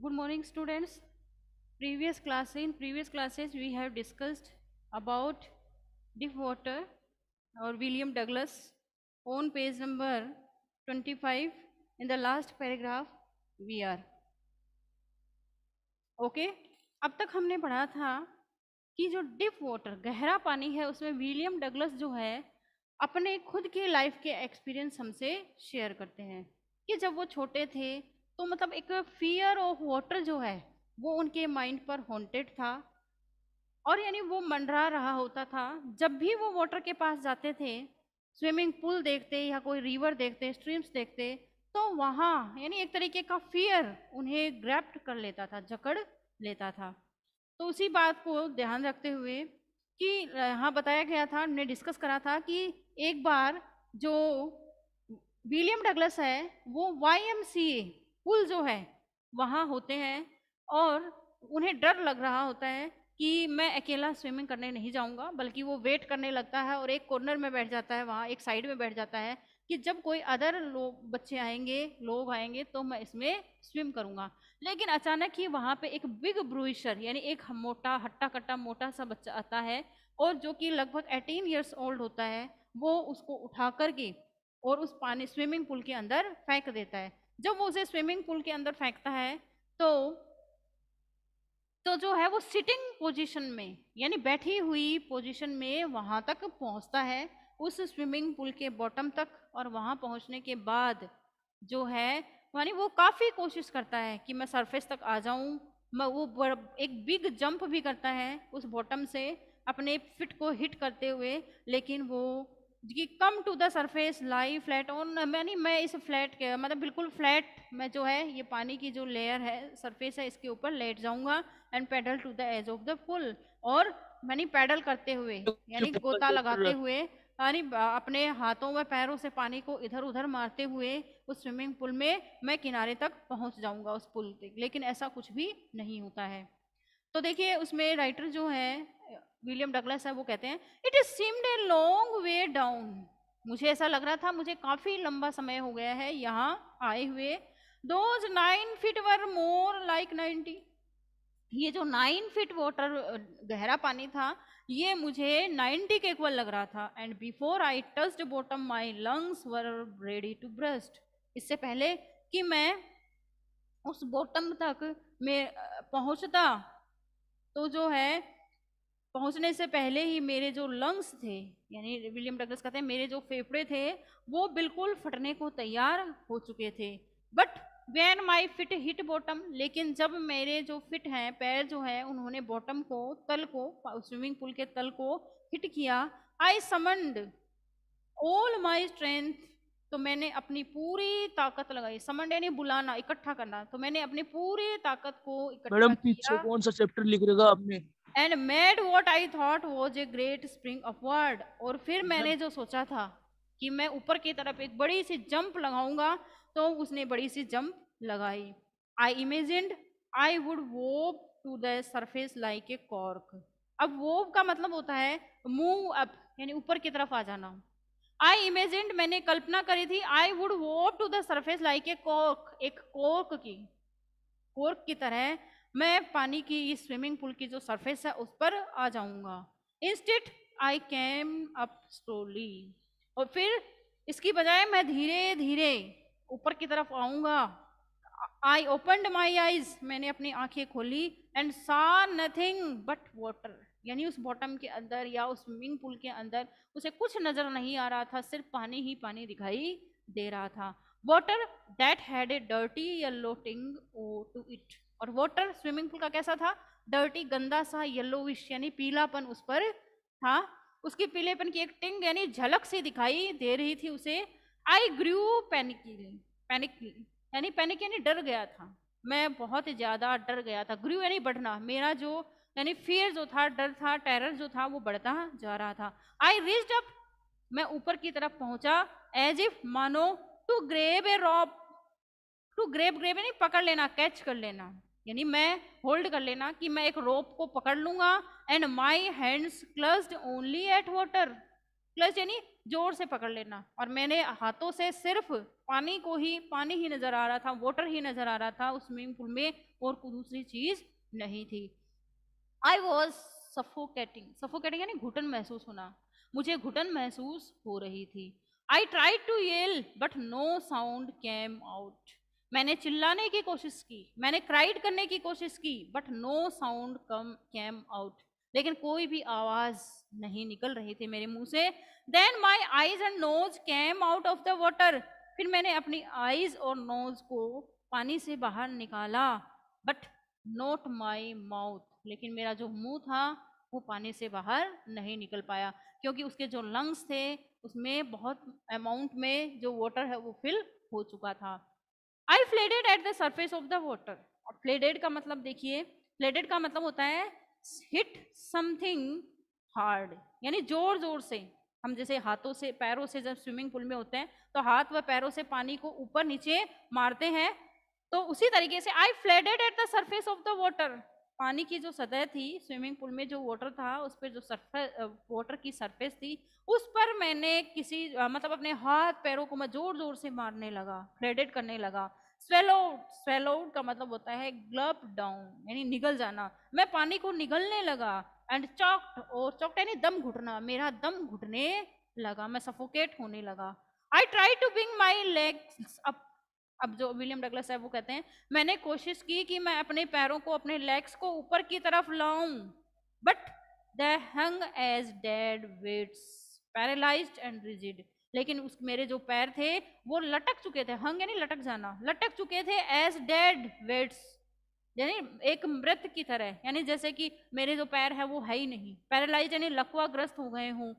Good morning, students. In previous classes, we have discussed about deep water or William Douglas on page number 25. In the last paragraph, we are okay. अब तक हमने पढ़ा था कि जो deep water गहरा पानी है उसमें विलियम डगलस जो है अपने खुद के लाइफ के एक्सपीरियंस हमसे शेयर करते हैं कि जब वो छोटे थे तो मतलब एक फियर ऑफ वाटर जो है वो उनके माइंड पर हॉन्टेड था और यानी वो मंडरा रहा होता था। जब भी वो वाटर के पास जाते थे, स्विमिंग पूल देखते या कोई रिवर देखते, स्ट्रीम्स देखते, तो वहाँ यानी एक तरीके का फियर उन्हें ग्रैप्ट कर लेता था, जकड़ लेता था। तो उसी बात को ध्यान रखते हुए कि यहाँ बताया गया था, हमने डिस्कस करा था कि एक बार जो विलियम डगलस है वो YMCA पुल जो है वहाँ होते हैं और उन्हें डर लग रहा होता है कि मैं अकेला स्विमिंग करने नहीं जाऊंगा, बल्कि वो वेट करने लगता है और एक कॉर्नर में बैठ जाता है, वहाँ एक साइड में बैठ जाता है कि जब कोई अदर लोग आएंगे तो मैं इसमें स्विम करूंगा। लेकिन अचानक ही वहाँ पे एक बिग ब्रूइशर यानी एक मोटा हट्टा कट्टा मोटा सा बच्चा आता है और जो कि लगभग 18 ईयर्स ओल्ड होता है, वो उसको उठा करके और उस पानी स्विमिंग पूल के अंदर फेंक देता है। जब वो उसे स्विमिंग पूल के अंदर फेंकता है तो जो है वो सिटिंग पोजीशन में यानी बैठी हुई पोजीशन में वहां तक पहुंचता है, उस स्विमिंग पूल के बॉटम तक। और वहां पहुंचने के बाद जो है यानी वो काफी कोशिश करता है कि मैं सरफेस तक आ जाऊं। मैं वो एक बिग जंप भी करता है उस बॉटम से अपने फिट को हिट करते हुए, लेकिन वो कि come to the surface lie flat on मैंने मैं इस फ्लैट के मतलब बिल्कुल फ्लैट मैं जो है ये पानी की जो लेयर है सरफेस है इसके ऊपर लेट जाऊंगा and paddle to the edge of the pool. और मैंने पैडल करते हुए यानी गोता लगाते हुए यानी अपने हाथों व पैरों से पानी को इधर उधर मारते हुए उस स्विमिंग पूल में मैं किनारे तक पहुंच जाऊंगा उस पुल तक, लेकिन ऐसा कुछ भी नहीं होता है। तो देखिए उसमें राइटर जो है विलियम डगलस है वो कहते हैं it is seemed a long way down. मुझे ऐसा लग रहा था मुझे काफी लंबा समय हो गया है यहाँ आए हुए। Those 9 feet were more like 90। ये जो 9 फीट वाटर गहरा पानी था ये मुझे 90 के इक्वल लग रहा था। And before I touched bottom my lungs were ready to burst. इससे पहले कि मैं उस बॉटम तक में पहुंचता तो जो है पहुंचने से पहले ही मेरे जो लंग्स थे यानी विलियम डगलस कहते हैं मेरे जो फेफड़े थे वो बिल्कुल फटने को तैयार हो चुके थे। But when my fit hit bottom, लेकिन जब मेरे जो फिट हैं पैर जो है उन्होंने बॉटम को तल को स्विमिंग पूल के तल को हिट किया, आई समंड ऑल माई स्ट्रेंथ। तो मैंने अपनी पूरी ताकत लगाई। समंड यानी बुलाना, इकट्ठा करना। तो मैंने अपनी पूरी ताकत को इकट्ठा मैडम पीछे किया कौन सा चैप्टर लिख रखा आपने? And made what I thought was a great spring upward. और फिर मैंने मतलब जो सोचा था कि मैं ऊपर की तरफ एक बड़ी सी जंप लगाऊंगा, तो उसने बड़ी सी जंप लगाई। I imagined I would whop to the surface like a cork. अब वोप का मतलब होता है मूव अप यानी ऊपर की तरफ आ जाना। आई इमेजिन्ड मैंने कल्पना करी थी I would whop to the surface like a cork, एक कोर्क की तरह मैं पानी की इस स्विमिंग पूल की जो सरफेस है उस पर आ जाऊंगा। Instead I came up slowly. और फिर इसकी बजाय मैं धीरे धीरे ऊपर की तरफ आऊंगा। आई ओपनड माई आईज, मैंने अपनी आंखें खोली एंड सा नथिंग बट वाटर। यानी उस बॉटम के अंदर या उस स्विमिंग पूल के अंदर उसे कुछ नजर नहीं आ रहा था, सिर्फ पानी ही पानी दिखाई दे रहा था। Water that had a dirty yellow टिंग टू इट। और वाटर स्विमिंग पूल का कैसा था? डर्टी, गंदा सा, येलोविश यानी पीलापन उस पर था। उसकी पीलेपन की एक टिंग यानी झलक सी दिखाई दे रही थी उसे। आई ग्रू पैनिकली, पैनिक यानी डर गया था। मैं बहुत ज्यादा डर गया था। ग्रू यानी बढ़ना, मेरा जो यानी फियर जो था, डर था, टेरर जो था वो बढ़ता जा रहा था। आई रीच्ड अप, मैं ऊपर की तरफ पहुंचा। एज इफ मानो to grab a rope, to grab यानी पकड़ लेना, कैच कर लेना, यानी मैं होल्ड कर लेना कि मैं एक रोप को पकड़ लूंगा। And my hands clutched only at water, clutch यानी जोर से पकड़ लेना, और मैंने हाथों से सिर्फ पानी ही नजर आ रहा था, वाटर ही नजर आ रहा था उस स्विमिंग पूल में, और कोई दूसरी चीज नहीं थी। आई वॉज सफोकेटिंग यानी घुटन महसूस होना, मुझे घुटन महसूस हो रही थी। I tried to yell but no sound came out, मैंने चिल्लाने की कोशिश की, मैंने क्राइड करने की कोशिश की, but no sound come came out, लेकिन कोई भी आवाज नहीं निकल रही थी मेरे मुंह से। Then my eyes and nose came out of the water, फिर मैंने अपनी आईज और नोज को पानी से बाहर निकाला, बट नॉट माई माउथ, लेकिन मेरा जो मुंह था वो पानी से बाहर नहीं निकल पाया, क्योंकि उसके जो लंग्स थे उसमें बहुत अमाउंट में जो वाटर है वो फिल हो चुका था। I flailed at the surface of the water, और फ्लेडेड का मतलब देखिए, फ्लेडेड का मतलब होता है हिट समथिंग हार्ड, यानी जोर जोर से। हम जैसे हाथों से पैरों से जब स्विमिंग पूल में होते हैं तो हाथ व पैरों से पानी को ऊपर नीचे मारते हैं, तो उसी तरीके से I flailed at the surface of the water, पानी की जो सतह थी स्विमिंग पूल में, जो वाटर था उस पर जो वाटर की सरफेस थी उस पर मैंने मतलब अपने हाथ पैरों को मैं जोर जोर से मारने लगा, फ्लेडेड करने लगा। स्वेलोड का मतलब होता है ग्लप डाउन यानी निगल जाना, मैं पानी को निगलने लगा। एंड चॉक्ड यानी दम घुटना, मेरा दम घुटने लगा, मैं सफोकेट होने लगा। I try to bring my legs up, अब जो विलियम डगलस है वो कहते हैं मैंने कोशिश की कि मैं अपने पैरों को, अपने लेग्स को ऊपर की तरफ लाऊं, but they hung as dead weights, paralysed and rigid, लेकिन उस मेरे जो पैर थे वो लटक चुके थे, हंग यानी लटक जाना, लटक चुके थे एज डेड वेट्स यानी एक मृत की तरह, यानी जैसे कि मेरे जो पैर है वो है ही नहीं, पैरालाइज यानी लकवाग्रस्त हो गए हूँ,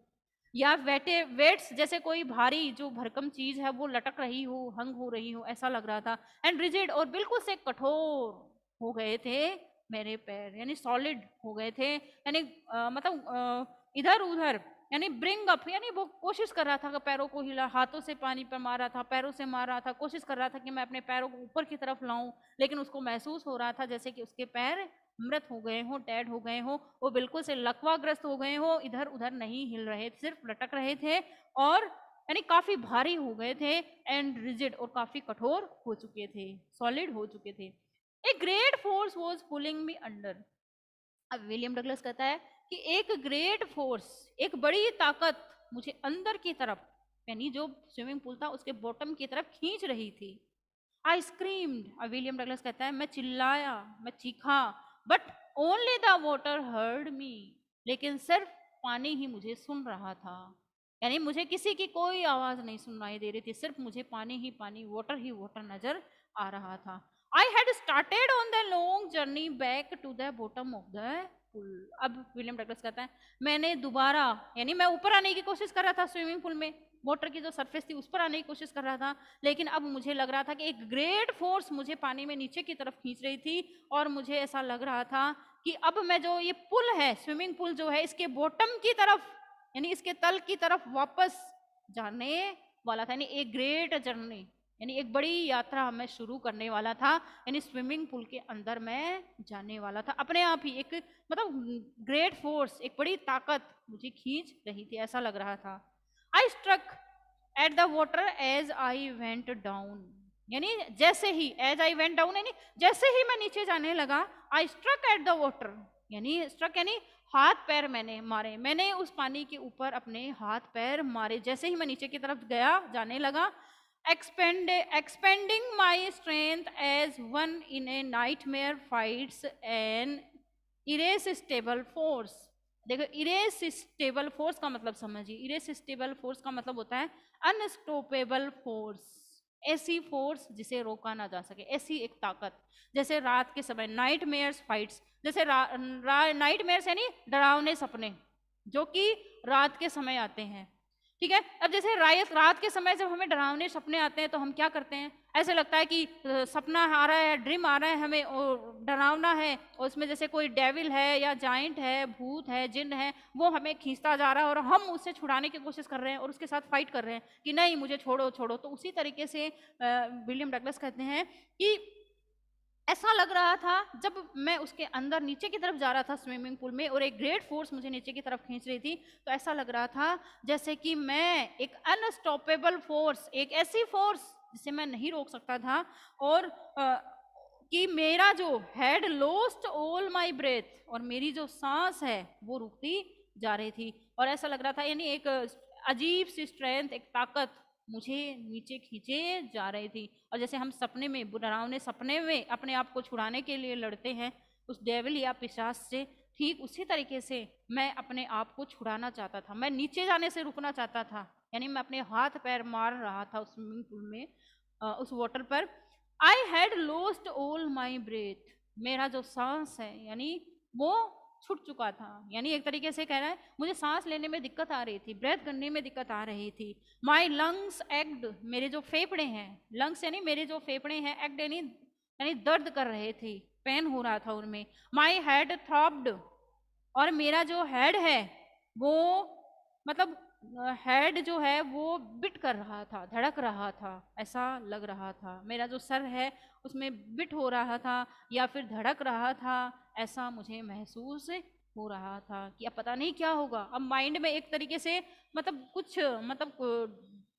या वेट्स जैसे कोई भारी जो भरकम चीज है वो लटक रही हो, हंग हो रही हो, ऐसा लग रहा था। एंड रिजिड और बिल्कुल से कठोर हो गए थे मेरे पैर, यानी सॉलिड हो गए थे, यानी मतलब इधर उधर, यानी ब्रिंग अप यानी वो कोशिश कर रहा था कि पैरों को हिला, हाथों से पानी पर मार रहा था, पैरों से मार रहा था, कोशिश कर रहा था कि मैं अपने पैरों को ऊपर की तरफ लाऊं, लेकिन उसको महसूस हो रहा था जैसे कि उसके पैर मृत हो गए हो, डेड हो गए हो, वो बिल्कुल से लकवाग्रस्त हो गए हो, इधर उधर नहीं हिल रहे, सिर्फ लटक रहे थे, और यानी काफी भारी हो गए थे, एंड रिजिड और काफी कठोर हो चुके थे, सॉलिड हो चुके थे। A great force was pulling me under, अब विलियम डगलस कहता है कि एक ग्रेट फोर्स, एक बड़ी ताकत मुझे अंदर की तरफ, यानी जो स्विमिंग पूल था उसके बॉटम की तरफ खींच रही थी। आई स्क्रीम्ड, अब विलियम डगलस कहता है मैं चिल्लाया, मैं चीखा, but only the water heard me, लेकिन सिर्फ पानी ही मुझे सुन रहा था, यानी मुझे किसी की कोई आवाज नहीं सुनाई दे रही थी, सिर्फ मुझे पानी ही पानी, वाटर ही वाटर नजर आ रहा था। I had started on the long journey back to the bottom of the pool, अब विलियम डगलस कहता है मैंने दोबारा, यानी मैं ऊपर आने की कोशिश कर रहा था स्विमिंग पूल में, वाटर की जो सरफेस थी उस पर आने की कोशिश कर रहा था, लेकिन अब मुझे लग रहा था कि एक ग्रेट फोर्स मुझे पानी में नीचे की तरफ खींच रही थी, और मुझे ऐसा लग रहा था कि अब मैं जो ये पुल है, स्विमिंग पूल जो है, इसके बॉटम की तरफ यानी इसके तल की तरफ वापस जाने वाला था, यानी एक ग्रेट जर्नी, यानी एक बड़ी यात्रा मैं शुरू करने वाला था, यानी स्विमिंग पूल के अंदर मैं जाने वाला था, अपने आप ही एक मतलब ग्रेट फोर्स, एक बड़ी ताकत मुझे खींच रही थी, ऐसा लग रहा था। I struck at the water as I went down, यानी जैसे ही एज आई वेंट डाउन यानी जैसे ही मैं नीचे जाने लगा, I struck at the water, यानी स्ट्रक यानी हाथ पैर मैंने मारे, मैंने उस पानी के ऊपर अपने हाथ पैर मारे, जैसे ही मैं नीचे की तरफ गया, जाने लगा। Expending my strength as one in a nightmare fights an irresistible force, देखो इरेसिस्टेबल फोर्स का मतलब समझिए, इरेसिस्टेबल फोर्स का मतलब होता है अनस्टॉपेबल फोर्स, ऐसी फोर्स जिसे रोका ना जा सके, ऐसी एक ताकत, जैसे रात के समय नाइटमेयर्स फाइट्स, जैसे नाइटमेयर्स यानी डरावने सपने जो कि रात के समय आते हैं, ठीक है। अब जैसे रात के समय जब हमें डरावने सपने आते हैं तो हम क्या करते हैं, ऐसे लगता है कि सपना आ रहा है, ड्रीम आ रहा है हमें और डरावना है, और उसमें जैसे कोई डेविल है या जाइंट है, भूत है, जिन है, वो हमें खींचता जा रहा है और हम उससे छुड़ाने की कोशिश कर रहे हैं और उसके साथ फाइट कर रहे हैं कि नहीं मुझे छोड़ो छोड़ो, तो उसी तरीके से विलियम डगलस कहते हैं कि ऐसा लग रहा था जब मैं उसके अंदर नीचे की तरफ जा रहा था स्विमिंग पूल में और एक ग्रेट फोर्स मुझे नीचे की तरफ खींच रही थी, तो ऐसा लग रहा था जैसे कि मैं एक अनस्टॉपेबल फोर्स, एक ऐसी फोर्स जिसे मैं नहीं रोक सकता था, और कि मेरा जो had lost all my breath, और मेरी जो सांस है वो रुकती जा रही थी। और ऐसा लग रहा था यानी एक अजीब सी स्ट्रेंथ, एक ताकत मुझे नीचे खींचे जा रही थी। और जैसे हम सपने में, डरावने सपने में अपने आप को छुड़ाने के लिए लड़ते हैं उस डेविल या पिशाच से, ठीक उसी तरीके से मैं अपने आप को छुड़ाना चाहता था। मैं नीचे जाने से रुकना चाहता था, यानी मैं अपने हाथ पैर मार रहा था उस स्विमिंग पूल में, उस वाटर पर। I had lost all my breath, मेरा जो सांस है यानी वो छूट चुका था। यानी एक तरीके से कह रहा है मुझे सांस लेने में दिक्कत आ रही थी, ब्रेथ करने में दिक्कत आ रही थी। माई लंग्स एक्ड, मेरे जो फेफड़े हैं, लंग्स यानी मेरे जो फेफड़े हैं, एक्ड यानी दर्द कर रहे थे, पेन हो रहा था उनमें। माई हेड थ्रॉब्ड, और मेरा जो हेड है वो मतलब हेड जो है वो बिट कर रहा था, धड़क रहा था, ऐसा लग रहा था। मेरा जो सर है उसमें बिट हो रहा था या फिर धड़क रहा था, ऐसा मुझे महसूस हो रहा था कि अब पता नहीं क्या होगा। अब माइंड में एक तरीके से कुछ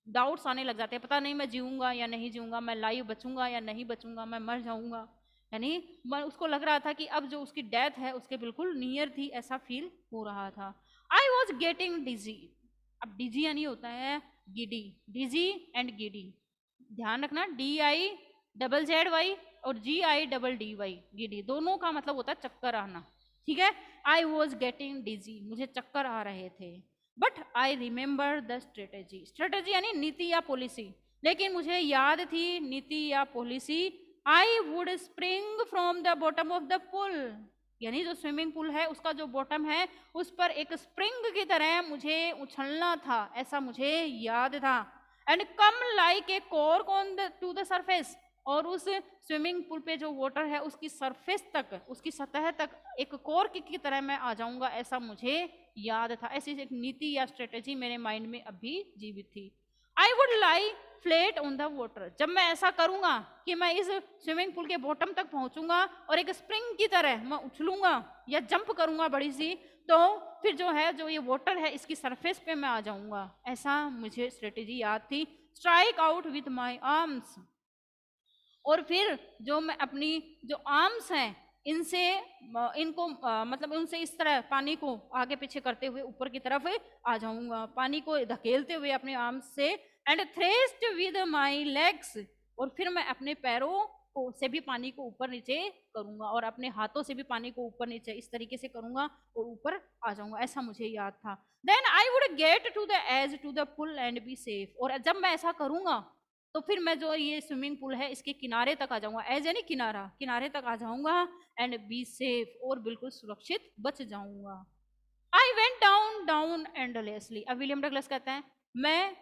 डाउट्स आने लग जाते हैं, पता नहीं मैं जीऊंगा या नहीं जीऊंगा, मैं लाइव बचूंगा या नहीं बचूंगा, मैं मर जाऊंगा। यानी उसको लग रहा था कि अब जो उसकी डेथ है उसके बिल्कुल नियर थी, ऐसा फील हो रहा था। आई वॉज गेटिंग डिजी, अब डिजी यानी होता है गिडी, डिजी एंड गिडी, ध्यान रखना, DIZZY और GIDDY, गिडी दोनों का मतलब होता है चक्कर आना, ठीक है। आई वॉज गेटिंग डिजी, मुझे चक्कर आ रहे थे। But I remember the strategy, strategy यानी नीति या पॉलिसी, लेकिन मुझे याद थी नीति या policy. I would spring from the bottom of the pool, यानी जो स्विमिंग पूल है उसका जो बॉटम है उस पर एक स्प्रिंग की तरह मुझे उछलना था, ऐसा मुझे याद था। And come like a cork on the two the surface, और उस स्विमिंग पूल पे जो वाटर है उसकी सरफेस तक, उसकी सतह तक एक कॉर्क की तरह मैं आ जाऊंगा, ऐसा मुझे याद था। ऐसी एक नीति या स्ट्रेटेजी मेरे माइंड में अभी जीवित थी। I would lie flat on the water, जब मैं ऐसा करूंगा कि मैं इस स्विमिंग पूल के बॉटम तक पहुंचूंगा और एक स्प्रिंग की तरह मैं उछलूंगा या जंप करूंगा बड़ी सी, तो फिर जो है जो ये वाटर है इसकी सरफेस पे मैं आ जाऊंगा, ऐसा मुझे स्ट्रेटेजी याद थी। Strike out with my arms, और फिर जो मैं अपनी जो आर्म्स हैं इनसे इनको उनसे इस तरह पानी को आगे पीछे करते हुए ऊपर की तरफ आ जाऊंगा, पानी को धकेलते हुए अपने आर्म्स से। And threats with my legs, और फिर मैं अपने पैरों को से भी पानी को ऊपर नीचे करूंगा और अपने हाथों से भी पानी को ऊपर नीचे इस तरीके से करूंगा और ऊपर आ जाऊंगा, ऐसा मुझे याद था। Then I would get to the edge to the pool and be safe, और जब मैं ऐसा करूंगा तो फिर मैं जो ये स्विमिंग पूल है इसके किनारे तक आ जाऊंगा, एज यानी किनारा, किनारे तक आ जाऊंगा, एंड बी सेफ, और बिल्कुल सुरक्षित बच जाऊंगा। आई वेंट डाउन डाउन एंडलेसली, अब विलियम डगलस कहते हैं मैं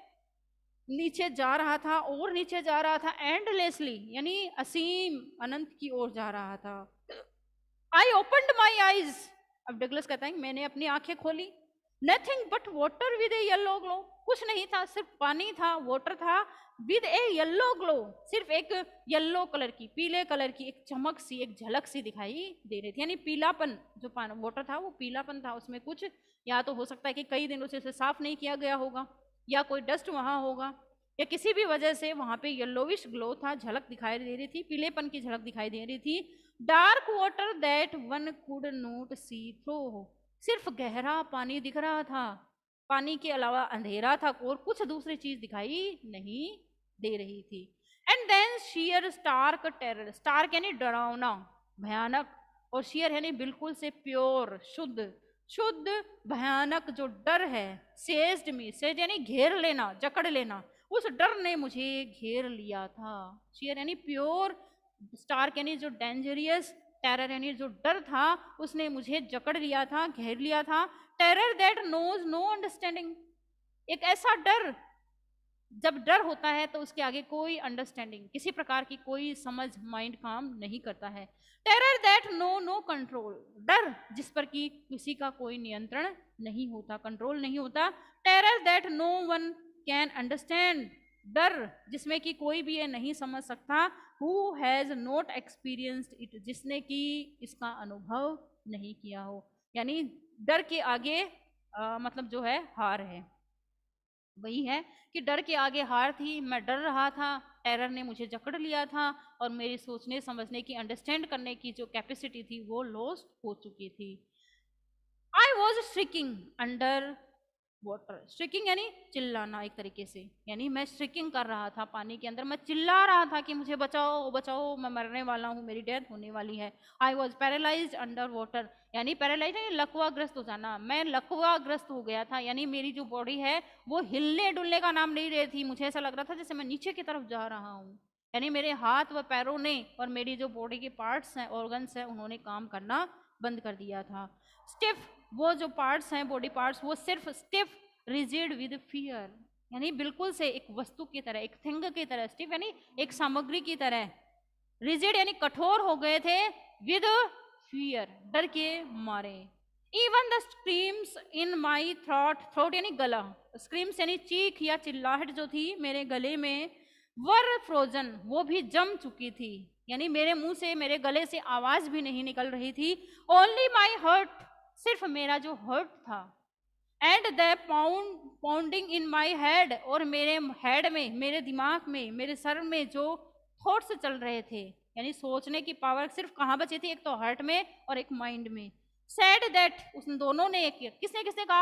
नीचे जा रहा था और नीचे जा रहा था, एंडलेसली यानी असीम अनंत की ओर जा रहा था। आई ओपनड माई आईज, अब डगलस कहता है मैंने अपनी आंखें खोली। Nothing but water with A yellow glow, कुछ नहीं था, सिर्फ पानी था, वाटर था, विद ए येलो ग्लो, सिर्फ एक येलो कलर की, पीले कलर की एक चमक सी, एक झलक सी दिखाई दे रही थी, यानी पीलापन, जो वाटर था वो पीलापन था उसमें कुछ, या तो हो सकता है कि कई दिनों से उसे साफ नहीं किया गया होगा, या कोई डस्ट वहां होगा, या किसी भी वजह से वहां पे येलोविश ग्लो था, झलक दिखाई दे रही थी, पीलेपन की झलक दिखाई दे रही थी। Dark water that one could not see through, सिर्फ गहरा पानी दिख रहा था, पानी के अलावा अंधेरा था और कुछ दूसरी चीज दिखाई नहीं दे रही थी। And then sheer stark terror, stark यानी डरावना, भयानक, और शियर यानी बिल्कुल से प्योर, शुद्ध, शुद्ध भयानक जो डर है, सेज्ड मी, सेज यानी घेर लेना, जकड़ लेना, उस डर ने मुझे घेर लिया था। शियर यानी प्योर, स्टार्क यानी जो डेंजरियस, टेरर यानी जो डर था उसने मुझे जकड़ लिया था, घेर लिया था। Terror that knows no understanding, एक ऐसा डर, जब डर होता है तो उसके आगे कोई अंडरस्टैंडिंग, किसी प्रकार की कोई समझ, माइंड काम नहीं करता है। टेरर दैट नो कंट्रोल, डर जिस पर कि किसी का कोई नियंत्रण नहीं होता, कंट्रोल नहीं होता। Terror that no one can understand, डर जिसमें कि कोई भी ये नहीं समझ सकता। Who has not experienced it, जिसने कि इसका अनुभव नहीं किया हो। यानी डर के आगे मतलब जो है हार है, वही है कि डर के आगे हार थी। मैं डर रहा था, टेरर ने मुझे जकड़ लिया था और मेरी सोचने समझने की, अंडरस्टैंड करने की जो कैपेसिटी थी वो लॉस्ट हो चुकी थी। आई वॉज श्रिकिंग अंडर वाटर, श्रिकिंग यानी चिल्लाना एक तरीके से, यानी मैं श्रिकिंग कर रहा था पानी के अंदर, मैं चिल्ला रहा था कि मुझे बचाओ बचाओ, मैं मरने वाला हूँ, मेरी डेथ होने वाली है। I was paralysed under water, यानी पैरालाइज यानी लकवाग्रस्त हो जाना, मैं लकवाग्रस्त हो गया था, यानी मेरी जो बॉडी है वो हिलने डुलने का नाम नहीं रही थी। मुझे ऐसा लग रहा था जैसे मैं नीचे की तरफ जा रहा हूँ, यानी मेरे हाथ व पैरों ने और मेरी जो बॉडी के पार्ट्स हैं, ऑर्गन्स हैं, उन्होंने काम करना बंद कर दिया था। स्टिफ, वो जो पार्ट्स हैं बॉडी पार्ट्स, वो सिर्फ स्टिफ, रिजिड विद फियर, यानी बिल्कुल से एक वस्तु की तरह, एक थिंग की तरह, स्टिफ यानी एक सामग्री की तरह, रिजिड यानी कठोर हो गए थे, विद फियर डर के मारे। Even the screams in my throat, throat यानी गला, स्क्रीम्स यानी चीख या चिल्लाहट जो थी मेरे गले में, वर फ्रोजन, वो भी जम चुकी थी, यानी मेरे मुंह से, मेरे गले से आवाज भी नहीं निकल रही थी। ओनली माई हर्ट, सिर्फ मेरा जो हर्ट था, and the pounding in my head, और मेरे हेड में, मेरे दिमाग में, मेरे सर में जो थॉट्स चल रहे थे, यानी सोचने की पावर सिर्फ कहाँ बची थी, एक तो हार्ट में और एक माइंड में। सैड दैट, उन दोनों ने एक, किसने किसने कहा,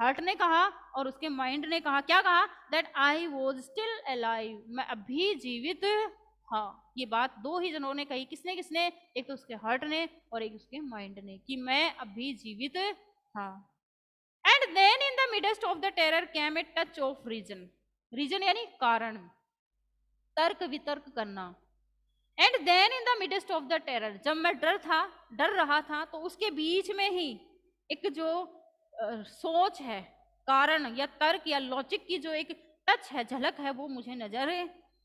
हार्ट ने कहा और उसके माइंड ने कहा, क्या कहा, that I was still alive, मैं अभी जीवित, हाँ, ये बात दो ही जनों ने कही, किसने किसने, एक तो उसके हार्ट ने और एक उसके माइंड ने, कि मैं अभी जीवित था। And then in the midst of the terror came a touch of reason, reason यानी कारण, तर्क वितर्क करना। And then in the midst of the terror, जब मैं डर रहा था, तो उसके बीच में ही एक जो सोच है, कारण या तर्क या लॉजिक की जो एक टच है, झलक है, वो मुझे नजर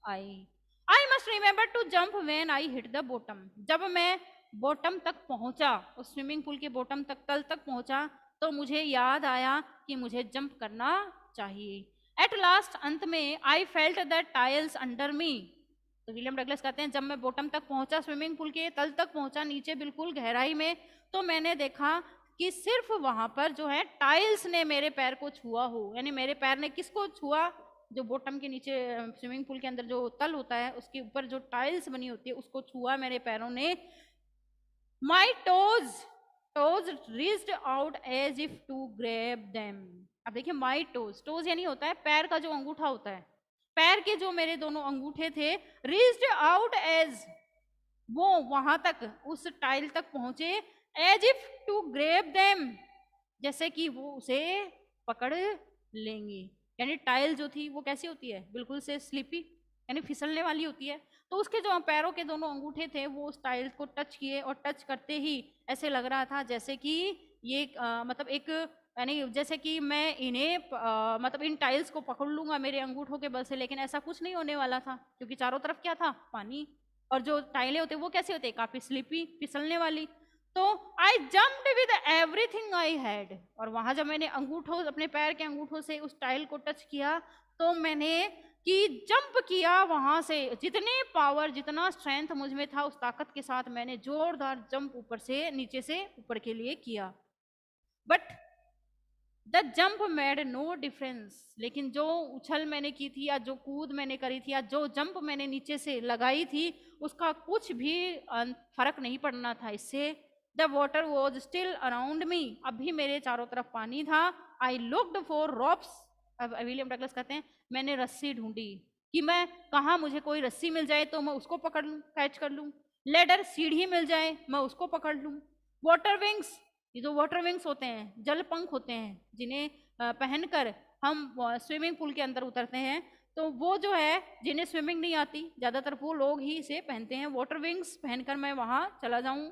आई। I must remember to jump when I hit the bottom, जब मैं बॉटम तक पहुंचा, उस स्विमिंग पूल के बॉटम तक, तल तक पहुंचा, तो मुझे याद आया कि मुझे जंप करना चाहिए। एट लास्ट, अंत में, I felt the tiles under मी, तो विलियम डगलस कहते हैं जब मैं बॉटम तक पहुंचा, स्विमिंग पूल के तल तक पहुंचा, नीचे बिल्कुल गहराई में, तो मैंने देखा कि सिर्फ वहां पर जो है टाइल्स ने मेरे पैर को छुआ हो, यानी मेरे पैर ने किसको छुआ, जो बॉटम के नीचे स्विमिंग पूल के अंदर जो तल होता है, उसके ऊपर जो टाइल्स बनी होती है, उसको छुआ मेरे पैरों ने। My toes reached out as if to grab them, अब देखिए माई टोज यानी होता है पैर का जो अंगूठा होता है, पैर के जो मेरे दोनों अंगूठे थे, रीच्ड आउट एज, वो वहां तक, उस टाइल तक पहुंचे, as if to grab them, जैसे कि वो उसे पकड़ लेंगी, यानी टाइल जो थी वो कैसी होती है, बिल्कुल से स्लिपी, यानी फिसलने वाली होती है, तो उसके जो पैरों के दोनों अंगूठे थे वो उस टाइल को टच किए, और टच करते ही ऐसे लग रहा था जैसे कि ये मतलब एक, यानी जैसे कि मैं इन्हें मतलब इन टाइल्स को पकड़ लूंगा मेरे अंगूठों के बल से, लेकिन ऐसा कुछ नहीं होने वाला था, क्योंकि चारों तरफ क्या था, पानी, और जो टाइलें होते वो कैसे होते, काफी स्लिपी, फिसलने वाली। तो आई jumped with everything I had, और वहां जब मैंने अंगूठों, अपने पैर के अंगूठों से उस टाइल को टच किया, तो मैंने कि जंप किया, वहां से जितनी पावर, जितना स्ट्रेंथ मुझ में था, उस ताकत के साथ मैंने जोरदार जंप ऊपर से नीचे से ऊपर के लिए किया। But the jump made no difference, लेकिन जो उछल मैंने की थी, या जो कूद मैंने करी थी, या जो जंप मैंने नीचे से लगाई थी, उसका कुछ भी फर्क नहीं पड़ना था इससे। The water was still around me, अभी मेरे चारों तरफ पानी था। आई लुक्ड फॉर रॉप्स, अब विलियम डगलस कहते हैं मैंने रस्सी ढूंढी, कि मैं कहाँ, मुझे कोई रस्सी मिल जाए तो मैं उसको पकड़ लूँ, कैच कर लूँ, लेडर, सीढ़ी मिल जाए मैं उसको पकड़ लूँ, वाटर विंग्स, ये जो वाटर विंग्स होते हैं, जल पंख होते हैं, जिन्हें पहनकर हम स्विमिंग पूल के अंदर उतरते हैं, तो वो जो है, जिन्हें स्विमिंग नहीं आती, ज्यादातर वो लोग ही इसे पहनते हैं, वाटर विंग्स पहनकर मैं वहां चला जाऊं।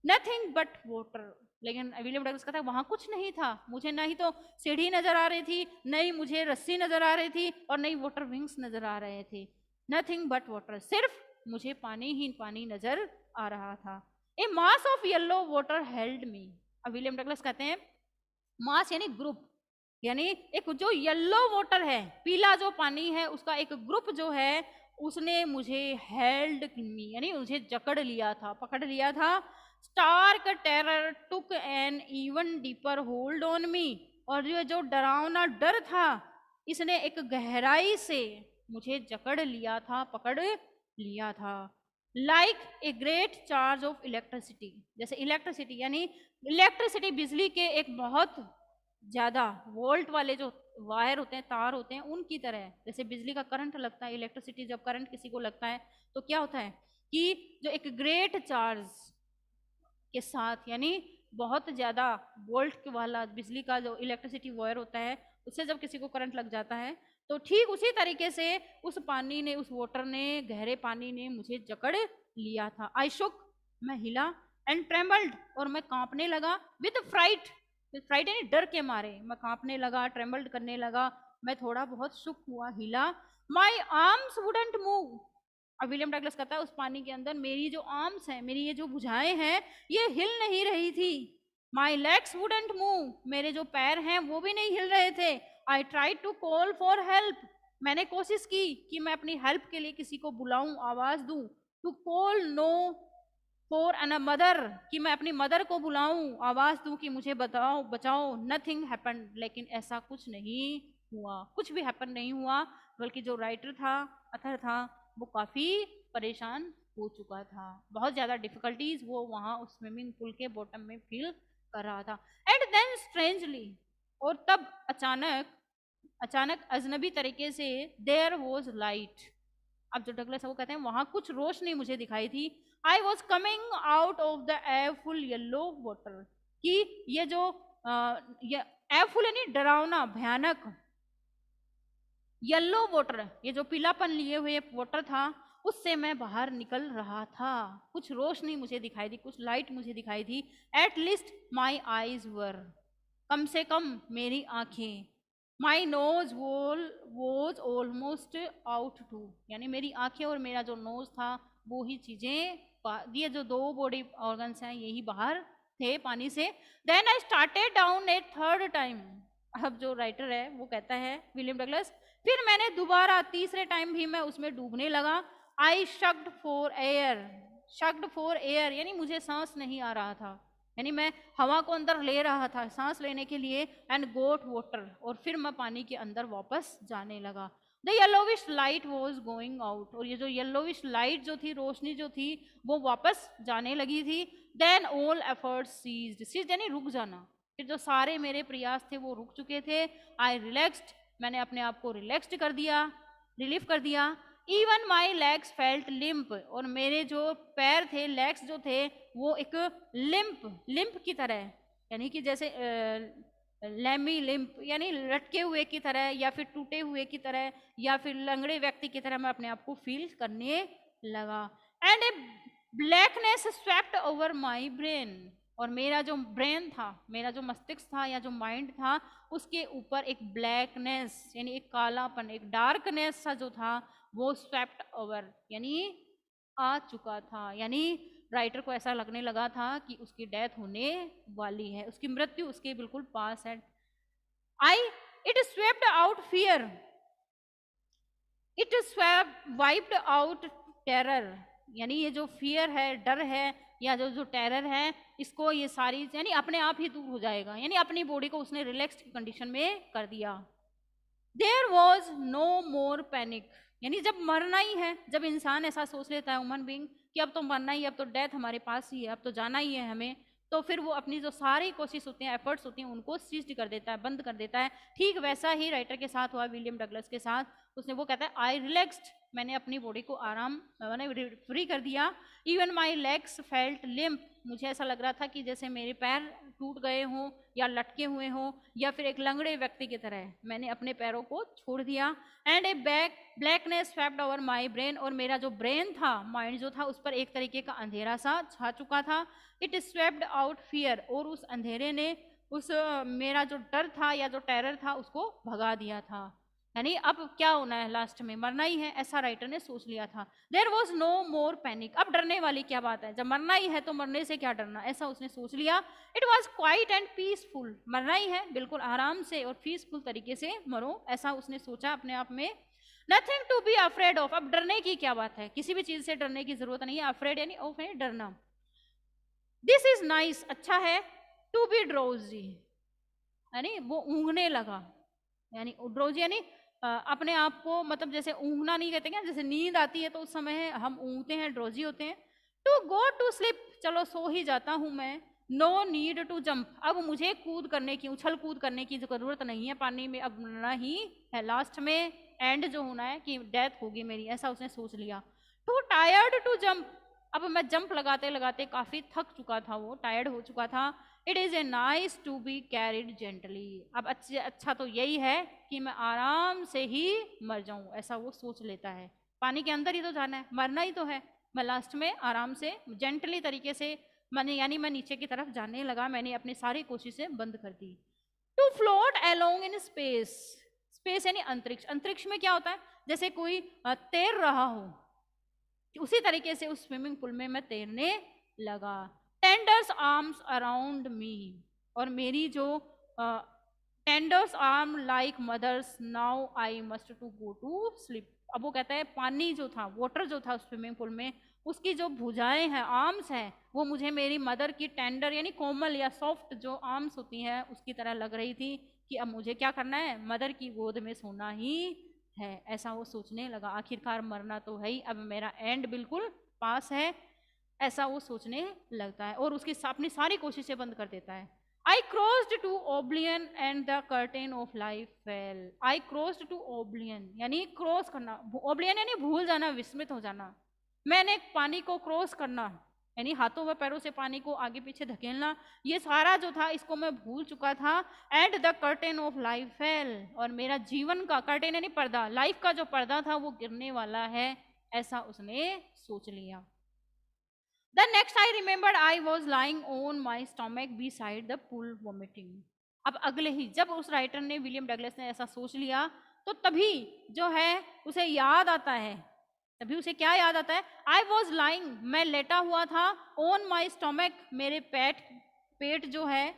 नथिंग बट वाटर, लेकिन विलियम डगलस कहता है वहां कुछ नहीं था, मुझे ना ही तो सीढ़ी नजर आ रही थी, नहीं मुझे रस्सी नजर आ रही थी, और नहीं वाटर विंग्स नजर आ रहे थे। नथिंग बट वाटर, सिर्फ मुझे पानी ही पानी नजर आ रहा था। A mass of yellow water held me, अब विलियम डगलस कहते हैं मास यानी ग्रुप, यानी एक जो येलो वाटर है, पीला जो पानी है, उसका एक ग्रुप जो है उसने मुझे हेल्ड मी यानी मुझे जकड़ लिया था, पकड़ लिया था। Stark terror took an even deeper hold on me, और ये जो डरावना डर था इसने एक गहराई से मुझे जकड़ लिया था, पकड़ लिया था। Like a great charge of electricity, जैसे इलेक्ट्रिसिटी यानी इलेक्ट्रिसिटी बिजली के एक बहुत ज्यादा वोल्ट वाले जो वायर होते हैं, तार होते हैं, उनकी तरह है। जैसे बिजली का करंट लगता है, इलेक्ट्रिसिटी जब करंट किसी को लगता है तो क्या होता है कि जो एक ग्रेट चार्ज के साथ यानी बहुत ज्यादा वोल्ट वाला बिजली का जो इलेक्ट्रिसिटी वायर होता है उससे जब किसी को करंट लग जाता है, तो ठीक उसी तरीके से उस पानी ने, उस वाटर ने, गहरे पानी ने मुझे जकड़ लिया था। आई शुक, मैं हिला, एंड ट्रेम्बल्ड, और मैं कांपने लगा, विद फ्राइट, फ्राइट यानी डर के मारे मैं कांपने लगा, ट्रेम्बल्ड करने लगा, मैं थोड़ा बहुत शुक हुआ, हिला। माई आर्म्स वुडंट मूव, अब विलियम डगलस कहता है उस पानी के अंदर मेरी जो आर्म्स हैं, मेरी ये जो भुजाएं हैं, ये हिल नहीं रही थी। माई लेग्स वुडंट मूव, मेरे जो पैर हैं वो भी नहीं हिल रहे थे। I try to call for help, मैंने कोशिश की कि मैं अपनी हेल्प के लिए किसी को बुलाऊं, आवाज दूं। To call no for an mother, कि मैं अपनी मदर को बुलाऊं, आवाज दूं कि मुझे बताओ, बचाओ। नथिंग हैपन, लेकिन ऐसा कुछ नहीं हुआ, कुछ भी हैपन नहीं हुआ, बल्कि जो राइटर था, अथर था, वो काफी परेशान हो चुका था। बहुत ज्यादा डिफिकल्टीज वो वहां उस स्विमिंग पूल के बॉटम में फील कर रहा था। एंड देन स्ट्रेंजली, और तब अचानक अचानक अजनबी तरीके से देयर वॉज लाइट। अब जो डगलस है वो कहते हैं वहां कुछ रोशनी मुझे दिखाई थी। I was coming out of the air full yellow water, कि ये जो ये एयर फुल यानी डरावना, भयानक, येलो वाटर, ये जो पीलापन लिए हुए वाटर था, उससे मैं बाहर निकल रहा था। कुछ रोशनी मुझे दिखाई दी, कुछ लाइट मुझे दिखाई दी। At least my eyes were, कम से कम मेरी आंखें। My nose was almost out too, यानी मेरी आंखें और मेरा जो नोज था वो ही चीजें, ये जो दो बॉडी ऑर्गन्स हैं यही बाहर थे पानी से। Then I started down a third time, अब जो राइटर है वो कहता है विलियम डगलस, फिर मैंने दोबारा तीसरे टाइम भी मैं उसमें डूबने लगा। आई शक्ड फॉर एयर, शक्ड फॉर एयर यानी मुझे सांस नहीं आ रहा था, यानी मैं हवा को अंदर ले रहा था सांस लेने के लिए। एंड गोट वाटर, और फिर मैं पानी के अंदर वापस जाने लगा। The yellowish light was going out, और ये जो येलोविश लाइट जो थी, रोशनी जो थी, वो वापस जाने लगी थी। Then all efforts ceased, ceased यानी रुक जाना, फिर जो सारे मेरे प्रयास थे वो रुक चुके थे। आई रिलैक्स्ड, मैंने अपने आप को रिलैक्स्ड कर दिया, रिलीफ कर दिया। Even my legs felt limp, और मेरे जो पैर थे, लेग्स जो थे, वो एक लिम्प, लिम्प की तरह, यानी कि जैसे लैमी लिम्प यानी लटके हुए की तरह, या फिर टूटे हुए की तरह, या फिर लंगड़े व्यक्ति की तरह मैं अपने आप को फील करने लगा। And A blackness swept over my brain, और मेरा जो ब्रेन था, मेरा जो मस्तिष्क था या जो माइंड था, उसके ऊपर एक ब्लैकनेस यानी एक कालापन, एक डार्कनेस सा जो था वो स्वेप्ट ओवर यानी आ चुका था। यानी राइटर को ऐसा लगने लगा था कि उसकी डेथ होने वाली है, उसकी मृत्यु उसके बिल्कुल पास है। I it swept out fear, it swept wiped out terror, यानी ये जो फियर है, डर है, या जो जो टेरर है, इसको ये सारी यानी अपने आप ही दूर हो जाएगा, यानी अपनी बॉडी को उसने रिलैक्स्ड कंडीशन में कर दिया। There was no more panic, यानी जब मरना ही है, जब इंसान ऐसा सोच लेता है, ह्यूमन बीइंग, कि अब तो मरना ही है, अब तो डेथ हमारे पास ही है, अब तो जाना ही है हमें, तो फिर वो अपनी जो सारी कोशिश होती हैं, एफर्ट्स होती हैं, उनको सीज्ड कर देता है, बंद कर देता है। ठीक वैसा ही राइटर के साथ हुआ, विलियम डगलस के साथ। उसने वो कहता है आई रिलैक्स्ड, मैंने अपनी बॉडी को आराम, मैंने फ्री कर दिया। Even my legs felt limp, मुझे ऐसा लग रहा था कि जैसे मेरे पैर टूट गए हों या लटके हुए हों, या फिर एक लंगड़े व्यक्ति की तरह मैंने अपने पैरों को छोड़ दिया। And A blackness swept over my brain, और मेरा जो ब्रेन था, माइंड जो था, उस पर एक तरीके का अंधेरा सा छा चुका था। इट स्वेप्ट आउट फियर, और उस अंधेरे ने उस मेरा जो डर था या जो टेरर था उसको भगा दिया था। यानी अब क्या होना है, लास्ट में मरना ही है, ऐसा राइटर ने सोच लिया था। There was no more panic, अब डरने वाली क्या बात है, जब मरना ही है तो मरने से क्या डरना, ऐसा उसने सोच लिया। It was quiet and peaceful, मरना ही है, बिल्कुल आराम से और पीसफुल तरीके से मरो, ऐसा उसने सोचा अपने आप में। Nothing to be afraid of. अब डरने की क्या बात है, किसी भी चीज से डरने की जरूरत नहीं है। अफ्रेड यानी ऑफ यानी डरना। दिस इज नाइस, अच्छा है। टू बी ड्रोजी यानी वो ऊँघने लगा, यानी ड्रोजी यानी अपने आप को, मतलब जैसे ऊँघना नहीं कहते क्या, जैसे नींद आती है तो उस समय हम ऊँघते हैं, ड्रोजी होते हैं। टू गो टू स्लिप, चलो सो ही जाता हूं मैं। नो नीड टू जंप, अब मुझे कूद करने की, उछल कूद करने की जरूरत नहीं है पानी में, अब ना ही है। लास्ट में एंड जो होना है कि डेथ होगी मेरी, ऐसा उसने सोच लिया। टू टायर्ड टू जंप, अब मैं जंप लगाते लगाते काफी थक चुका था, वो टायर्ड हो चुका था। It is a nice to be carried gently, अब अच्छा तो यही है कि मैं आराम से ही मर जाऊं, ऐसा वो सोच लेता है। पानी के अंदर ही तो जाना है, मरना ही तो है। मैं लास्ट में आराम से जेंटली तरीके से मैंने, यानी मैं नीचे की तरफ जाने लगा, मैंने अपनी सारी कोशिशें बंद कर दी। To float along in space, space यानी अंतरिक्ष। अंतरिक्ष में क्या होता है, जैसे कोई तैर रहा हो, उसी तरीके से उस स्विमिंग पूल में मैं तैरने लगा। टेंडर्स आर्म्स अराउंड मी, और मेरी जो tenders arm like mother's, now I must to go to sleep. अब वो कहता है पानी जो था, वाटर जो था स्विमिंग पूल में, उसकी जो भुजाएं हैं, आर्म्स हैं, वो मुझे मेरी मदर की टेंडर यानी कोमल या सॉफ्ट जो आर्म्स होती हैं उसकी तरह लग रही थी, कि अब मुझे क्या करना है, मदर की गोद में सोना ही है, ऐसा वो सोचने लगा। आखिरकार मरना तो है ही, अब मेरा एंड बिल्कुल पास है, ऐसा वो सोचने लगता है और उसकी अपनी सारी कोशिशें बंद कर देता है। I crossed to oblivion and the curtain of life fell. I crossed to oblivion यानी क्रॉस करना, ओब्लियन यानी भूल जाना, विस्मित हो जाना। मैंने पानी को क्रॉस करना यानी हाथों व पैरों से पानी को आगे पीछे धकेलना, ये सारा जो था इसको मैं भूल चुका था। And the curtain of life fail, और मेरा जीवन का कर्टेन यानी पर्दा, लाइफ का जो पर्दा था वो गिरने वाला है, ऐसा उसने सोच लिया। The next I remembered I was lying on my stomach beside the pool vomiting. अब अगले ही, जब उस राइटर ने, विलियम डगलस ने ऐसा सोच लिया, तो तभी जो है उसे याद आता है, तभी उसे क्या याद आता है, आई वॉज लाइंग, मैं लेटा हुआ था, ऑन माई स्टोमक, मेरे पेट जो है,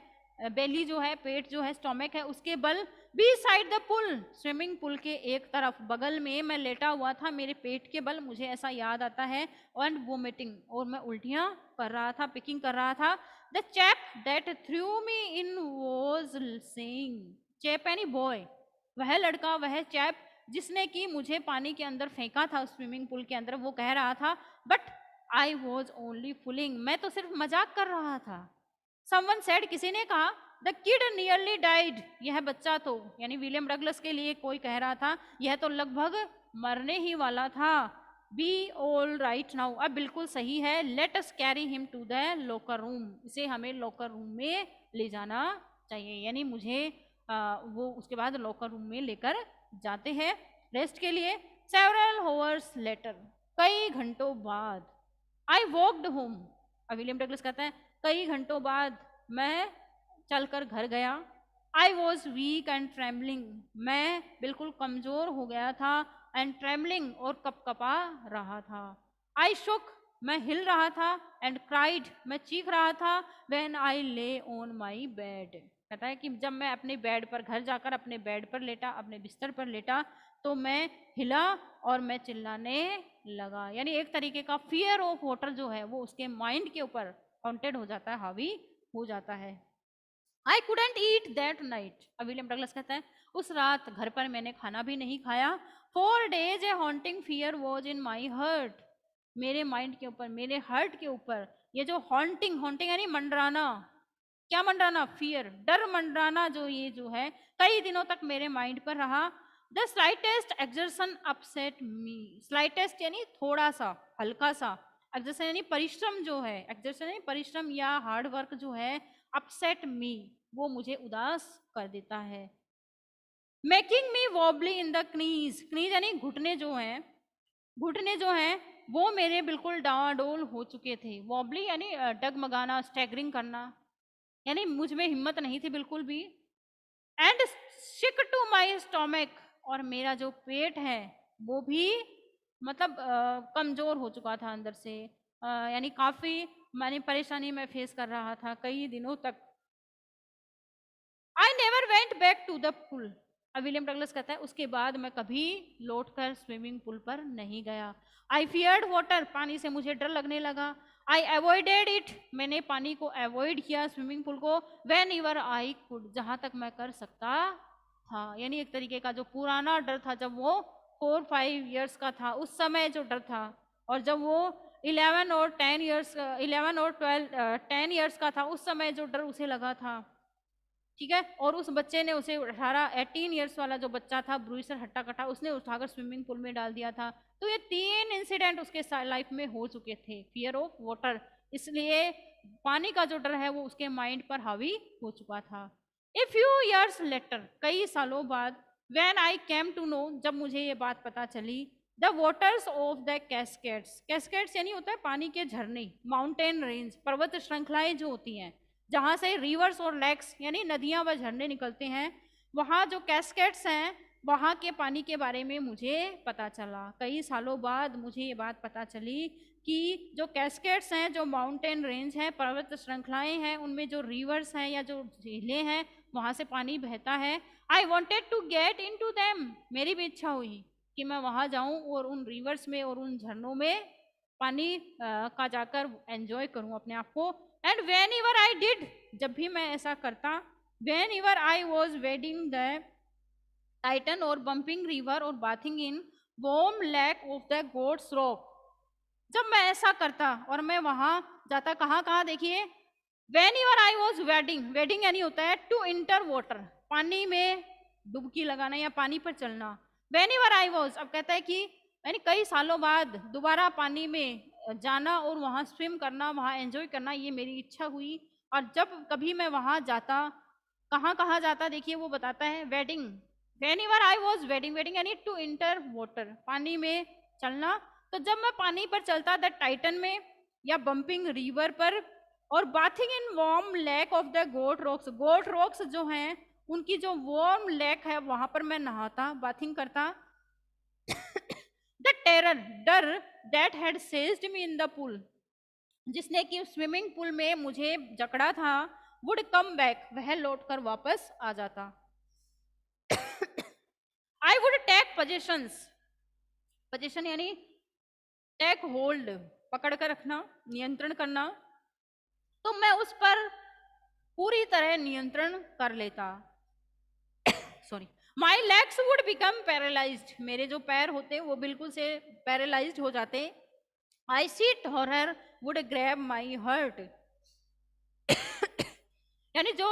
बेली जो है, पेट जो है, स्टोमक है, उसके बल, beside the pool, swimming pool के एक तरफ बगल में मैं लेटा हुआ था, मेरे पेट के बल, मुझे ऐसा याद आता है। एंड वोमिटिंग, और मैं उल्टियां कर रहा था, पिकिंग कर रहा था। The chap that through me in was saying, chap यानी बॉय, वह लड़का, वह चैप जिसने कि मुझे पानी के अंदर फेंका था स्विमिंग पूल के अंदर, वो कह रहा था, बट आई वॉज ओनली फुलिंग, मैं तो सिर्फ मजाक कर रहा था। समवन सेड, किसी ने कहा, द किड नियरली डाइड, यह बच्चा तो, यानी विलियम डगलस के लिए कोई कह रहा था, यह तो लगभग मरने ही वाला था। बी ऑल राइट नाउ, अब बिल्कुल सही है। Let us carry him to the locker room, इसे हमें लॉकर रूम में ले जाना चाहिए, यानी मुझे वो उसके बाद लॉकर रूम में लेकर जाते हैं रेस्ट के लिए। सेवरल होवर्स लेटर, कई घंटों बाद, आई वॉकड होम, अब विलियम डगलस कहता है कई घंटों बाद मैं चलकर घर गया। I was weak and trembling, मैं बिल्कुल कमजोर हो गया था, एंड ट्रेमलिंग और कपकपा रहा था। आई शुक, मैं हिल रहा था, एंड क्राइड, मैं चीख रहा था, व्हेन आई ले ऑन माई बेड, कहता है कि जब मैं अपने बेड पर, घर जाकर अपने बेड पर लेटा, अपने बिस्तर पर लेटा, तो मैं हिला और मैं चिल्लाने लगा, यानी एक तरीके का फियर ऑफ वाटर जो है वो उसके माइंड के ऊपर हॉन्टेड हो जाता है, हावी हो जाता है। I couldn't eat that night, अब विलियम डगलस कहता है उस रात घर पर मैंने खाना भी नहीं खाया। 4 days A haunting fear was in my hurt, मेरे माइंड के ऊपर, मेरे हर्ट के ऊपर ये जो हॉन्टिंग, हॉन्टिंग यानी मंडराना, क्या मंडराना, फियर, डर मंडराना, जो ये जो है कई दिनों तक मेरे माइंड पर रहा। The slightest exertion upset me, slightest यानी थोड़ा सा, हल्का सा, एक्सर्शन यानी परिश्रम जो है, एक्सर्शन यानी परिश्रम या हार्ड वर्क जो है, अपसेट मी, वो मुझे उदास कर देता है। Making me wobbly in the knees, knees यानी घुटने जो हैं, घुटने जो हैं वो मेरे बिल्कुल डावाडोल हो चुके थे। वॉबली यानी डगमगाना, स्टैगरिंग करना, यानी मुझ में हिम्मत नहीं थी बिल्कुल भी। एंड शिक टू माई स्टोमक, और मेरा जो पेट है वो भी मतलब कमजोर हो चुका था अंदर से, यानी काफी मैंने परेशानी में फेस कर रहा था कई दिनों तक। I never went back to the pool, अब विलियम डगलस कहता है उसके बाद मैं कभी लौटकर स्विमिंग पूल पर नहीं गया। आई फियर्ड वाटर, पानी से मुझे डर लगने लगा। आई अवॉइडेड इट, मैंने पानी को अवॉइड किया, स्विमिंग पूल को। वेन एवर आई कुड, जहां तक मैं कर सकता था। यानी एक तरीके का जो पुराना डर था, जब वो 4-5 ईयर्स का था उस समय जो डर था, और जब वो 11 और 10 ईयर्स 11 और 12 10 ईयर्स का था उस समय जो डर उसे लगा था, ठीक है। और उस बच्चे ने उसे 18 ईयर्स वाला जो बच्चा था, ब्रूइसर हट्टा कट्टा, उसने उठाकर स्विमिंग पूल में डाल दिया था। तो ये 3 इंसिडेंट उसके लाइफ में हो चुके थे, फियर ऑफ वाटर। इसलिए पानी का जो डर है वो उसके माइंड पर हावी हो चुका था। ए फ्यू ईयर्स लेटर, कई सालों बाद, when I came to know, जब मुझे ये बात पता चली, the waters of the Cascades, Cascades यानी होता है पानी के झरने, माउंटेन रेंज, पर्वत श्रृंखलाएं जो होती हैं, जहाँ से रिवर्स और लेक्स यानी नदियाँ व झरने निकलते हैं, वहाँ जो कैस्केड्स हैं वहाँ के पानी के बारे में मुझे पता चला। कई सालों बाद मुझे ये बात पता चली कि जो कैस्केड्स हैं, जो माउंटेन रेंज हैं, पर्वत श्रृंखलाएं हैं, उनमें जो रिवर्स हैं या जो झीलें हैं वहाँ से पानी बहता है। I wanted to get into them, मेरी भी इच्छा हुई कि मैं वहाँ जाऊँ और उन रिवर्स में और उन झरनों में पानी का जाकर एंजॉय करूँ अपने आप को। And whenever I did, जब भी मैं ऐसा करता, whenever I was wading the Tieton और बम्पिंग रिवर और bathing in warm lake of the Goat Rocks, जब मैं ऐसा करता और मैं वहां जाता, कहाँ कहाँ देखिए, when ever I was wedding, wedding यानी होता है टू इंटर वाटर, पानी में डुबकी लगाना या पानी पर चलना। वेन एवर आई वॉज, अब कहता है कि यानी कई सालों बाद दोबारा पानी में जाना और वहाँ स्विम करना, वहाँ एंजॉय करना, ये मेरी इच्छा हुई। और जब कभी मैं वहाँ जाता, कहाँ कहाँ जाता देखिए वो बताता है, wedding, when ever I was wedding, wedding यानी टू इंटर वाटर, पानी में चलना। तो जब मैं पानी पर चलता द टाइटन में या बम्पिंग रिवर पर, और bathing in warm lake of the Goat Rocks, Goat Rocks जो हैं उनकी जो वार्म लेक है वहां पर मैं नहाता, बाथिंग करता। द टेरर, डर, that had seized me in the pool, जिसने कि स्विमिंग पूल में मुझे जकड़ा था, वुड कम बैक, वह लौटकर वापस आ जाता। I would take positions, position यानी टेक होल्ड, पकड़ कर रखना, नियंत्रण करना, तो मैं उस पर पूरी तरह नियंत्रण कर लेता। Sorry, my legs would become paralysed, मेरे जो पैर होते वो बिल्कुल से पैरालाइज्ड हो जाते। Icy horror would grab my heart, यानी जो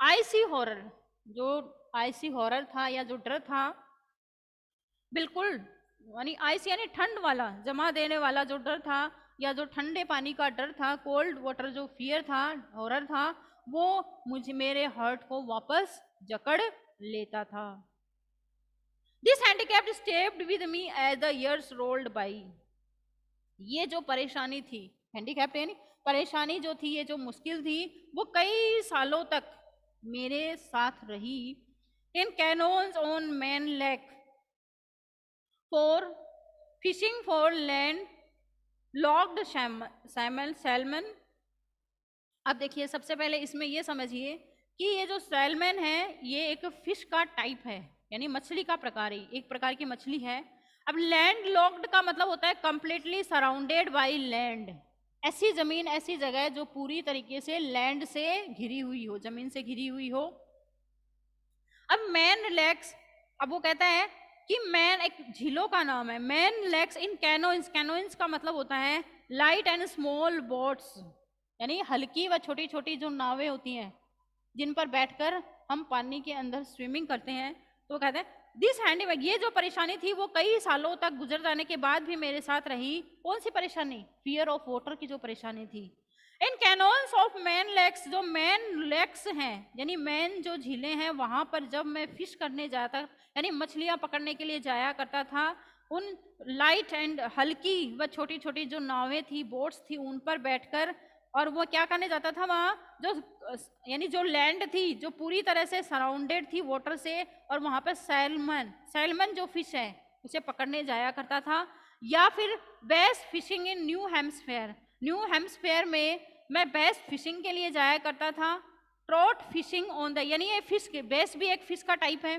आईसी हॉरर, जो आईसी हॉरर था या जो डर था, बिल्कुल यानी आइस यानी ठंड वाला, जमा देने वाला जो डर था, या जो ठंडे पानी का डर था, कोल्ड वाटर जो फियर था, हॉरर था, वो मुझे मेरे हर्ट को वापस जकड़ लेता था। This handicapped stepped with me as the years rolled by, ये जो परेशानी थी, हैंडीकैप्ड यानी परेशानी जो थी, ये जो मुश्किल थी, वो कई सालों तक मेरे साथ रही। In canoes on Maine lake for fishing for landlocked salmon. अब देखिए सबसे पहले इसमें ये समझिए कि ये जो सैल्मन है ये एक फिश का टाइप है, यानी मछली का प्रकार है, एक प्रकार की मछली है। अब लैंड लॉक्ड का मतलब होता है कंप्लीटली सराउंडेड बाय लैंड, ऐसी जमीन, ऐसी जगह जो पूरी तरीके से लैंड से घिरी हुई हो, जमीन से घिरी हुई हो। अब मैन लेक्स, अब वो कहता है कि मैन एक झीलों का नाम है, मैन लेक्स इन कैनोइंस, कैनोइंस का मतलब होता है लाइट एंड स्मॉल बोट्स, यानी हल्की व छोटी छोटी जो नावें होती हैं जिन पर बैठकर हम पानी के अंदर स्विमिंग करते हैं। तो कहते हैं दिस हैंडीबैग, ये जो परेशानी थी वो कई सालों तक गुजर जाने के बाद भी मेरे साथ रही। कौन सी परेशानी? फियर ऑफ वाटर की जो परेशानी थी। इन कैनोन्स ऑफ मैन लेक्स, जो मैन लेक्स हैं यानी मैन जो झीलें हैं, वहां पर जब मैं फिश करने जाता यानी मछलियां पकड़ने के लिए जाया करता था, उन लाइट एंड हल्की व छोटी छोटी जो नावें थी, बोट्स थी, उन पर बैठकर, और वो क्या करने जाता था वहाँ, जो यानी जो लैंड थी जो पूरी तरह से सराउंडेड थी वाटर से, और वहाँ पर सैल्मन, सैल्मन जो फिश है उसे पकड़ने जाया करता था। या फिर best fishing in New Hampshire, New Hampshire में मैं बेस्ट फिशिंग के लिए जाया करता था। ट्रॉट फिशिंग ऑन द, यानी ये फिश के बेस्ट भी एक फिश का टाइप है।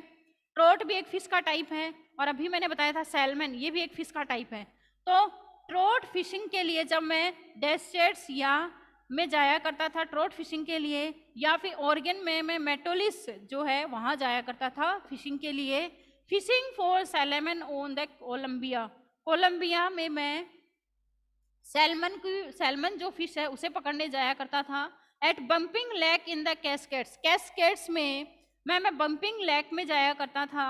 ट्रोट भी एक फिश का टाइप है, और अभी मैंने बताया था सैल्मन, ये भी एक फिश का टाइप है। तो ट्रोट फिशिंग के लिए जब मैं डेस्टेट्स या में जाया करता था ट्रोट फिशिंग के लिए, या फिर ऑर्गन में मैं मेटोलिस जो है वहाँ जाया करता था फिशिंग के लिए, fishing for salmon on the Columbia. Columbia में मैं सैल्मन जो फिश है उसे पकड़ने जाया करता था। At Bumping Lake in the Cascades, Cascades में मैं बम्पिंग लेक में जाया करता था।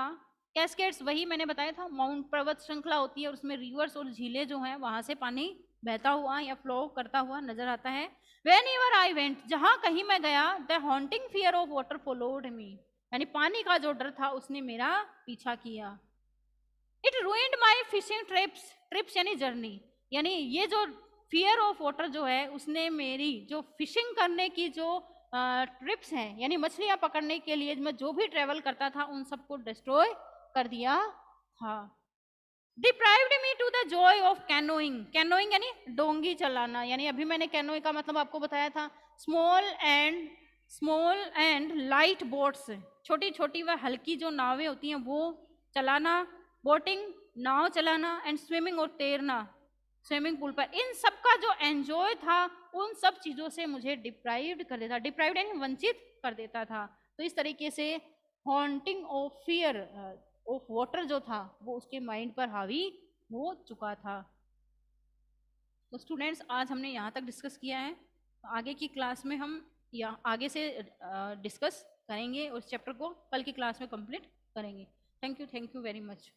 कैस्केड्स वही मैंने बताया था, माउंट पर्वत श्रृंखला होती है और उसमें रिवर्स और झीलें जो हैं वहां से पानी बहता हुआ या फ्लो करता हुआ नजर आता है। वेन एवर आई वेंट, जहां कहीं मैं गया, the haunting fear of water followed me, यानी पानी का जो डर था उसने मेरा पीछा किया। It ruined my fishing trips, trips यानी जर्नी, यानी ये जो फियर ऑफ वाटर जो है उसने मेरी जो फिशिंग करने की जो ट्रिप्स हैं, यानी मछलियां पकड़ने के लिए मैं जो भी ट्रेवल करता था उन सबको डिस्ट्रॉय कर दिया था। Deprived me to the joy of canoeing, canoeing यानी डोंगी चलाना, यानी अभी मैंने कैनोइंग का मतलब आपको बताया था, स्मॉल एंड लाइट बोट्स, छोटी छोटी व हल्की जो नावें होती हैं वो चलाना, बोटिंग नाव चलाना, एंड स्विमिंग और तैरना स्विमिंग पूल पर, इन सब का जो एंजॉय था उन सब चीज़ों से मुझे डिप्राइव्ड कर देता, डिप्राइव्ड यानी वंचित कर देता था। तो इस तरीके से haunting of fear of water जो था वो उसके माइंड पर हावी हो चुका था। तो स्टूडेंट्स आज हमने यहाँ तक डिस्कस किया है, आगे की क्लास में हम यहाँ आगे से डिस्कस करेंगे, उस चैप्टर को कल की क्लास में कंप्लीट करेंगे। Thank you very much.